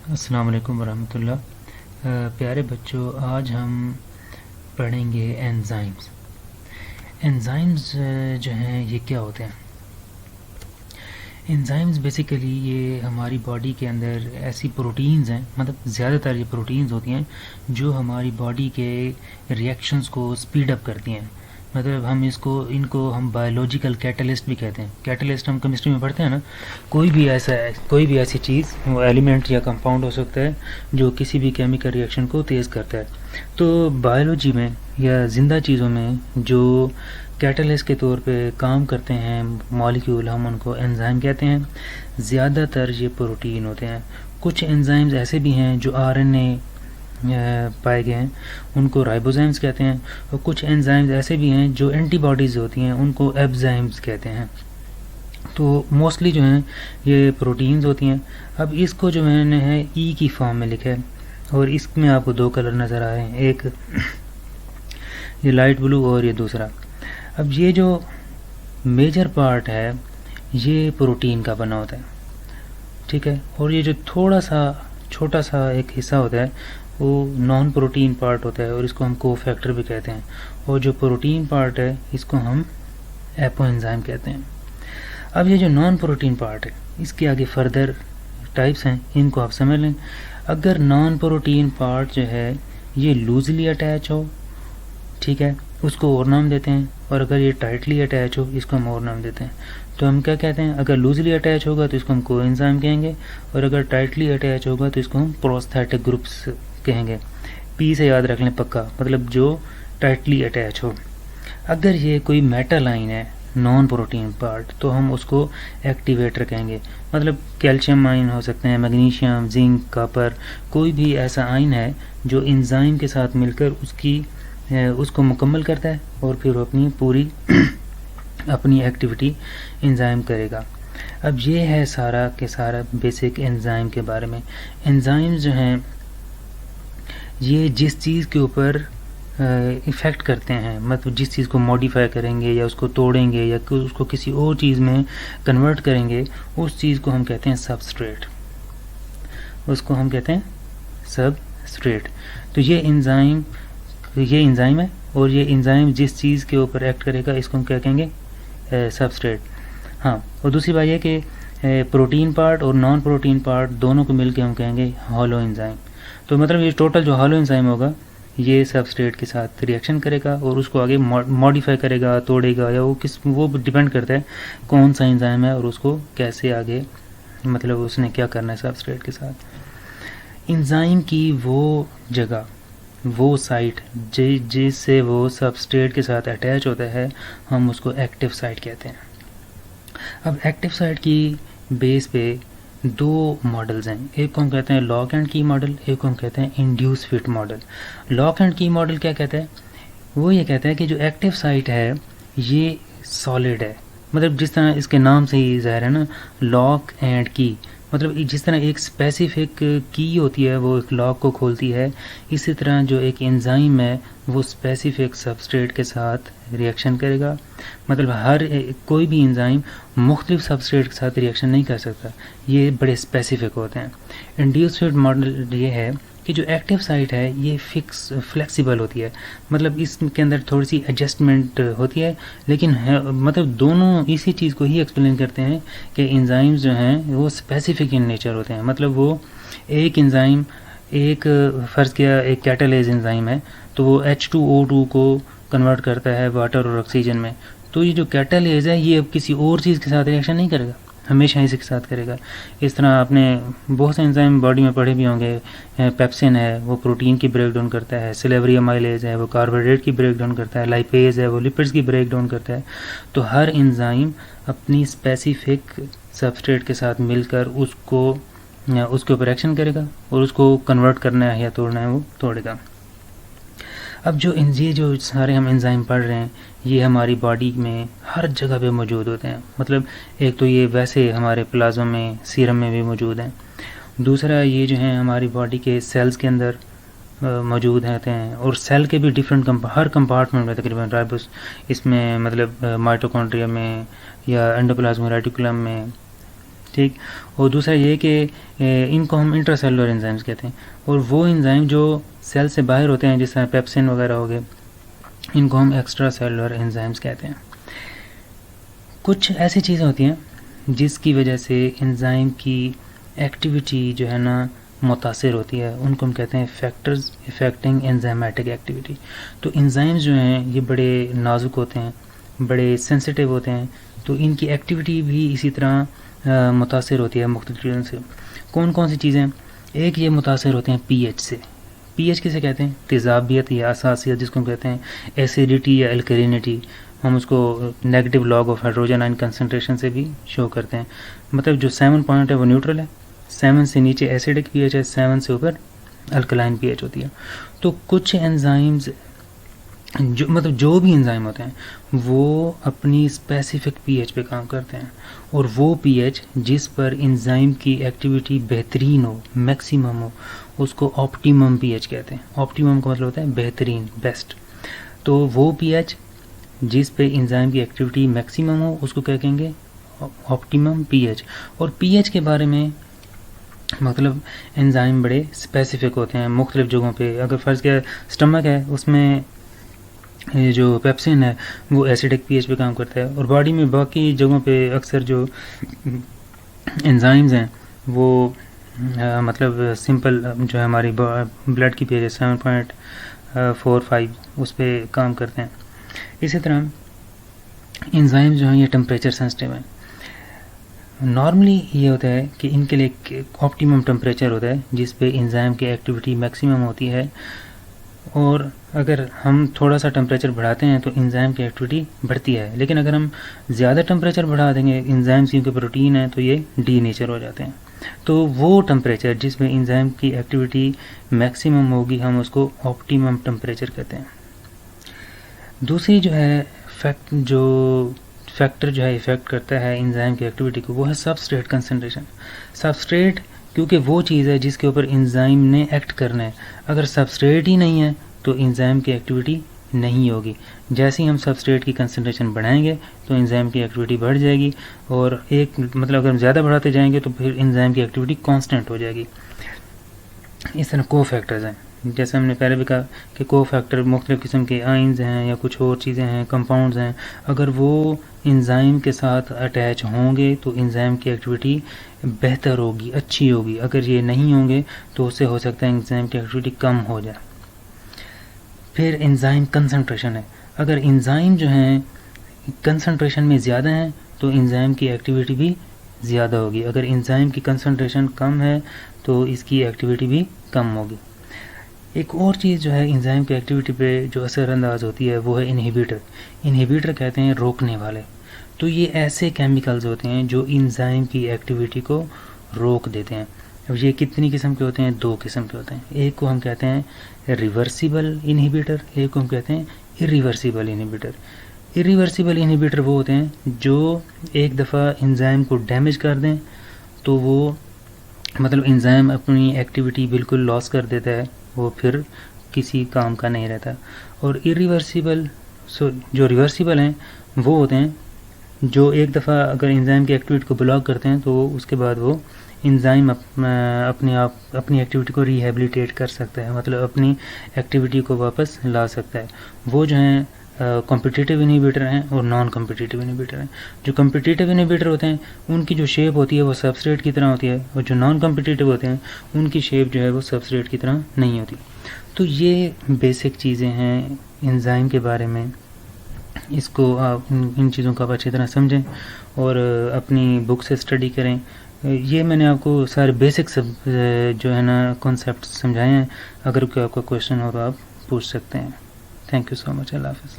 السلام علیکم ورحمۃ اللہ۔ پیارے بچوں، آج ہم پڑھیں گے انزائمز۔ انزائمز جو ہیں یہ کیا ہوتے ہیں؟ انزائمز بیسیکلی یہ ہماری باڈی کے اندر ایسی پروٹینز ہیں، مطلب زیادہ تر یہ پروٹینز ہوتی ہیں جو ہماری باڈی کے ریئیکشنز کو سپیڈ اپ کرتی ہیں۔ مطلب ہم ان کو ہم بایولوجیکل کیٹلسٹ بھی کہتے ہیں۔ کیٹلسٹ ہم کیمسٹری میں پڑھتے ہیں نا، کوئی بھی ایسی چیز، وہ ایلیمنٹ یا کمپاؤنڈ ہو سکتا ہے جو کسی بھی کیمیکل ریئیکشن کو تیز کرتا ہے۔ تو بایولوجی میں یا زندہ چیزوں میں جو کیٹلسٹ کے طور پہ کام کرتے ہیں مالیکیول، ہم ان کو انزائم کہتے ہیں۔ زیادہ تر یہ پروٹین ہوتے ہیں۔ کچھ انزائمز ایسے بھی ہیں جو آر این اے پائے گئے ہیں، ان کو رائبوزائمز کہتے ہیں، اور کچھ انزائمز ایسے بھی ہیں جو اینٹی باڈیز ہوتی ہیں، ان کو ایبزائمز کہتے ہیں۔ تو موسٹلی جو ہیں یہ پروٹینز ہوتی ہیں۔ اب اس کو جو میں نے ہے ای کی فارم میں لکھا ہے، اور اس میں آپ کو دو کلر نظر آ رہے ہیں، ایک یہ لائٹ بلو اور یہ دوسرا۔ اب یہ جو میجر پارٹ ہے یہ پروٹین کا بنا ہوتا ہے، ٹھیک ہے، اور یہ جو تھوڑا سا چھوٹا سا ایک حصہ ہوتا ہے وہ نان پروٹین پارٹ ہوتا ہے، اور اس کو ہم کو فیکٹر بھی کہتے ہیں، اور جو پروٹین پارٹ ہے اس کو ہم ایپو انزائم کہتے ہیں۔ اب یہ جو نان پروٹین پارٹ ہے اس کے آگے فردر ٹائپس ہیں، ان کو آپ سمجھ لیں۔ اگر نان پروٹین پارٹ جو ہے یہ لوزلی اٹیچ ہو، ٹھیک ہے، اس کو اور نام دیتے ہیں، اور اگر یہ ٹائٹلی اٹیچ ہو اس کو ہم اور نام دیتے ہیں۔ تو ہم کیا کہتے ہیں؟ اگر لوزلی اٹیچ ہوگا تو اس کو ہم کو انزائم کہیں گے، اور اگر ٹائٹلی اٹیچ ہوگا تو اس کو ہم پروستھیٹک گروپس کہیں گے۔ پی سے یاد رکھ لیں پکا، مطلب جو ٹائٹلی اٹیچ ہو۔ اگر یہ کوئی میٹل آئن ہے نان پروٹین پارٹ تو ہم اس کو ایکٹیویٹر کہیں گے، مطلب کیلشیم آئن ہو سکتے ہیں، میگنیشیم، زنک، کاپر، کوئی بھی ایسا آئن ہے جو انزائم کے ساتھ مل کر اس کو مکمل کرتا ہے، اور پھر وہ اپنی پوری اپنی ایکٹیویٹی انزائم کرے گا۔ اب یہ ہے سارا کے سارا بیسک انزائم کے بارے میں۔ انزائم جو ہیں یہ جس چیز کے اوپر ایفیکٹ کرتے ہیں، مطلب جس چیز کو موڈیفائی کریں گے یا اس کو توڑیں گے یا اس کو کسی اور چیز میں کنورٹ کریں گے، اس چیز کو ہم کہتے ہیں سبسٹریٹ، اس کو ہم کہتے ہیں سبسٹریٹ۔ تو یہ انزائم ہے، اور یہ انزائم جس چیز کے اوپر ایکٹ کرے گا اس کو ہم کیا کہیں گے؟ سبسٹریٹ۔ ہاں، اور دوسری بات یہ کہ پروٹین پارٹ اور نان پروٹین پارٹ دونوں کو مل کے ہم کہیں گے ہالو انزائم۔ تو مطلب یہ ٹوٹل جو ہالو انزائم ہوگا یہ سبسٹریٹ کے ساتھ ریئیکشن کرے گا اور اس کو آگے موڈیفائی کرے گا، توڑے گا، یا وہ ڈیپینڈ کرتا ہے کون سا انزائم ہے اور اس کو کیسے آگے، مطلب اس نے کیا کرنا ہے سبسٹریٹ کے ساتھ۔ انزائم کی وہ جگہ، وہ سائٹ جس سے وہ سبسٹریٹ کے ساتھ اٹیچ ہوتا ہے، ہم اس کو ایکٹیو سائٹ کہتے ہیں۔ اب ایکٹیو سائٹ کی بیس پہ دو ماڈلز ہیں، ایک کو ہم کہتے ہیں لاک اینڈ کی ماڈل، ایک کو ہم کہتے ہیں induced fit model. Lock and key model کیا کہتا ہے؟ وہ یہ کہتا ہے کہ جو ایکٹیو سائٹ ہے یہ سالڈ ہے، مطلب جس طرح اس کے نام سے ہی ظاہر ہے نا، لاک اینڈ کی، مطلب جس طرح ایک اسپیسیفک کی ہوتی ہے وہ ایک لاک کو کھولتی ہے، اسی طرح جو ایک انزائم ہے وہ اسپیسیفک سبسٹریٹ کے ساتھ ریئیکشن کرے گا۔ مطلب کوئی بھی انزائم مختلف سبسٹریٹ کے ساتھ ریئیکشن نہیں کر سکتا، یہ بڑے اسپیسیفک ہوتے ہیں۔ انڈیوسڈ ماڈل یہ ہے کہ جو ایکٹیو سائٹ ہے یہ فلیکسیبل ہوتی ہے، مطلب اس کے اندر تھوڑی سی ایڈجسٹمنٹ ہوتی ہے، لیکن مطلب دونوں اسی چیز کو ہی ایکسپلین کرتے ہیں کہ انزائمز جو ہیں وہ اسپیسیفک ان نیچر ہوتے ہیں۔ مطلب وہ ایک انزائم، ایک فرض کیا ایک کیٹالیز انزائم ہے تو وہ H2O2 کو کنورٹ کرتا ہے واٹر اور آکسیجن میں، تو یہ جو کیٹالیز ہے یہ اب کسی اور چیز کے ساتھ ریئیکشن نہیں کرے گا، ہمیشہ اسی کے ساتھ کرے گا۔ اس طرح آپ نے بہت سے انزائم باڈی میں پڑھے بھی ہوں گے، پیپسن ہے وہ پروٹین کی بریک ڈاؤن کرتا ہے، سلیوری امائلیز ہے وہ کاربوہائیڈریٹ کی بریک ڈاؤن کرتا ہے، لائپیز ہے وہ لپڈز کی بریک ڈاؤن کرتا ہے۔ تو ہر انزائم اپنی اسپیسیفک سبسٹریٹ کے ساتھ مل کر اس کے اوپر ایکشن کرے گا، اور اس کو کنورٹ کرنا ہے یا توڑنا ہے وہ توڑے گا۔ اب یہ جو سارے ہم انزائم پڑھ رہے ہیں یہ ہماری باڈی میں ہر جگہ پہ موجود ہوتے ہیں، مطلب ایک تو یہ ویسے ہمارے پلازما میں، سیرم میں بھی موجود ہیں، دوسرا یہ جو ہیں ہماری باڈی کے سیلز کے اندر موجود ہوتے ہیں، اور سیل کے بھی ڈیفرنٹ ہر کمپارٹمنٹ میں تقریباً رائبوس اس میں، مطلب مائٹوکونڈریا میں یا انڈوپلازم ریٹیکولم میں، ٹھیک. اور دوسرا یہ کہ ان کو ہم انٹرا سیلولر انزائمز کہتے ہیں. اور وہ انزائم جو سیل سے باہر ہوتے ہیں جس طرح پیپسن وغیرہ ہو گئے, ان کو ہم ایکسٹرا سیلولر انزائمز کہتے ہیں. کچھ ایسی چیزیں ہوتی ہیں جس کی وجہ سے انزائم کی ایکٹیویٹی جو ہے نا متاثر ہوتی ہے, ان کو ہم کہتے ہیں فیکٹرز افیکٹنگ انزائمیٹک ایکٹیویٹی. تو انزائمز جو ہیں یہ بڑے نازک ہوتے ہیں, بڑے سینسٹیو ہوتے ہیں, تو ان کی ایکٹیویٹی بھی اسی طرح متاثر ہوتی ہے مختلف چیزوں سے. کون کون سی چیزیں؟ ایک یہ متاثر ہوتے ہیں پی ایچ سے. پی ایچ کسے کہتے ہیں؟ تیزابیت یا اساسیت جس کو ہم کہتے ہیں, ایسیڈیٹی یا الکلینٹی, ہم اس کو negative log of hydrogen ion concentration سے بھی شو کرتے ہیں. مطلب جو 7 پوائنٹ ہے وہ نیوٹرل ہے, 7 سے نیچے ایسیڈک پی ایچ ہے, 7 سے اوپر الکلائن پی ایچ ہوتی ہے. تو کچھ انزائمز جو بھی انزائم ہوتے ہیں وہ اپنی اسپیسیفک پی ایچ پہ کام کرتے ہیں, اور وہ پی ایچ جس پر انزائم کی ایکٹیویٹی بہترین ہو, میکسیمم ہو, اس کو آپٹیمم پی ایچ کہتے ہیں. آپٹیمم کا مطلب ہوتا ہے بہترین, بیسٹ. تو وہ پی ایچ جس پہ انزائم کی ایکٹیویٹی میکسیمم ہو اس کو کیا کہیں گے؟ Optimum P H. اور پی ایچ کے بارے میں مطلب انزائم بڑے اسپیسیفک ہوتے ہیں مختلف جگہوں پہ. اگر فرض کیا اسٹمک ہے, اس میں جو پیپسن ہے وہ ایسیڈک پی ایچ پہ کام کرتا ہے, اور باڈی میں باقی جگہوں پہ اکثر جو انزائمز ہیں وہ مطلب سمپل جو ہے ہماری بلڈ کی پی ایچ 7.45 اس پہ کام کرتے ہیں. اسی طرح انزائم جو ہیں یہ ٹمپریچر سینسٹیو ہیں. نارملی یہ ہوتا ہے کہ ان کے لیے ایک آپٹیمم ٹمپریچر ہوتا ہے جس پہ انزائم کی ایکٹیویٹی میکسیمم ہوتی ہے, اور اگر ہم تھوڑا سا ٹمپریچر بڑھاتے ہیں تو انزائم کی ایکٹیویٹی بڑھتی ہے. لیکن اگر ہم زیادہ ٹمپریچر بڑھا دیں گے, انزائم کیونکہ پروٹین ہے تو یہ ڈی نیچر ہو جاتے ہیں. تو وہ ٹمپریچر جس میں انزائم کی ایکٹیویٹی میکسیمم ہوگی ہم اس کو آپٹیمم ٹمپریچر کہتے ہیں. دوسری جو ہے فیکٹر جو ہے افیکٹ کرتا ہے انزائم کی ایکٹیویٹی کو, وہ ہے سبسٹریٹ کنسنٹریشن. سبسٹریٹ کیونکہ وہ چیز ہے جس کے اوپر انزائم نے ایکٹ کرنا ہے. اگر سبسٹریٹ ہی نہیں ہے تو انزائم کی ایکٹیویٹی نہیں ہوگی. جیسے ہی ہم سبسٹریٹ کی کنسنٹریشن بڑھائیں گے تو انزائم کی ایکٹیویٹی بڑھ جائے گی, اور ایک مطلب اگر ہم زیادہ بڑھاتے جائیں گے تو پھر انزائم کی ایکٹیویٹی کانسٹنٹ ہو جائے گی. اس طرح کو فیکٹرز ہیں, جیسے ہم نے پہلے بھی کہا کہ کو فیکٹر مختلف قسم کے آئنز ہیں یا کچھ اور چیزیں ہیں, کمپاؤنڈز ہیں. اگر وہ انزائم کے ساتھ اٹیچ ہوں گے تو انزائم کی ایکٹیویٹی بہتر ہوگی, اچھی ہوگی. اگر یہ نہیں ہوں گے تو اس سے ہو سکتا ہے انزائم کی ایکٹیویٹی کم ہو جائے. پھر انزائم کنسنٹریشن ہے. اگر انزائم جو ہیں کنسنٹریشن میں زیادہ ہیں تو انزائم کی ایکٹیویٹی بھی زیادہ ہوگی. اگر انزائم کی کنسنٹریشن کم ہے تو اس کی ایکٹیویٹی بھی کم ہوگی. ایک اور چیز جو ہے انزائم کی ایکٹیویٹی پہ جو اثر انداز ہوتی ہے وہ ہے انہیبیٹر. انہیبیٹر کہتے ہیں روکنے والے. تو یہ ایسے کیمیکلز ہوتے ہیں جو انزائم کی ایکٹیویٹی کو روک دیتے ہیں. اب یہ کتنی قسم کے ہوتے ہیں؟ 2 قسم کے ہوتے ہیں. ایک کو ہم کہتے ہیں ریورسیبل انہیبیٹر, ایک کو ہم کہتے ہیں ایریورسیبل انہیبیٹر. ایریورسیبل انہیبیٹر وہ ہوتے ہیں جو ایک دفعہ انزائم کو ڈیمیج کر دیں تو وہ مطلب انزائم اپنی ایکٹیویٹی بالکل لاس کر دیتا ہے, وہ پھر کسی کام کا نہیں رہتا. اور ایریورسیبل جو ریورسیبل ہیں وہ ہوتے ہیں جو ایک دفعہ اگر انزائم کی ایکٹیویٹی کو بلاک کرتے ہیں تو اس کے بعد وہ انزائم اپنی ایکٹیویٹی کو ریہیبلیٹیٹ کر سکتا ہے, مطلب اپنی ایکٹیویٹی کو واپس لا سکتا ہے. وہ جو ہیں کمپٹیٹیو انہیبیٹر ہیں اور نان کمپٹیٹیو انہیبیٹر ہیں. جو کمپٹیٹیو انہیبیٹر ہوتے ہیں ان کی جو شیپ ہوتی ہے وہ سبسٹریٹ کی طرح ہوتی ہے, اور جو نان کمپٹیٹیو ہوتے ہیں ان کی شیپ جو ہے وہ سبسٹریٹ کی طرح نہیں ہوتی. تو یہ بیسک چیزیں ہیں انزائم کے بارے میں. اس کو آپ ان چیزوں کو آپ اچھی طرح سمجھیں اور اپنی بک سے اسٹڈی کریں. یہ میں نے آپ کو سارے بیسک جو ہے نا کانسیپٹ سمجھائے ہیں. اگر کوئی آپ کا کویشچن ہو تو آپ پوچھ سکتے ہیں. تھینک یو سو مچ. اللہ حافظ.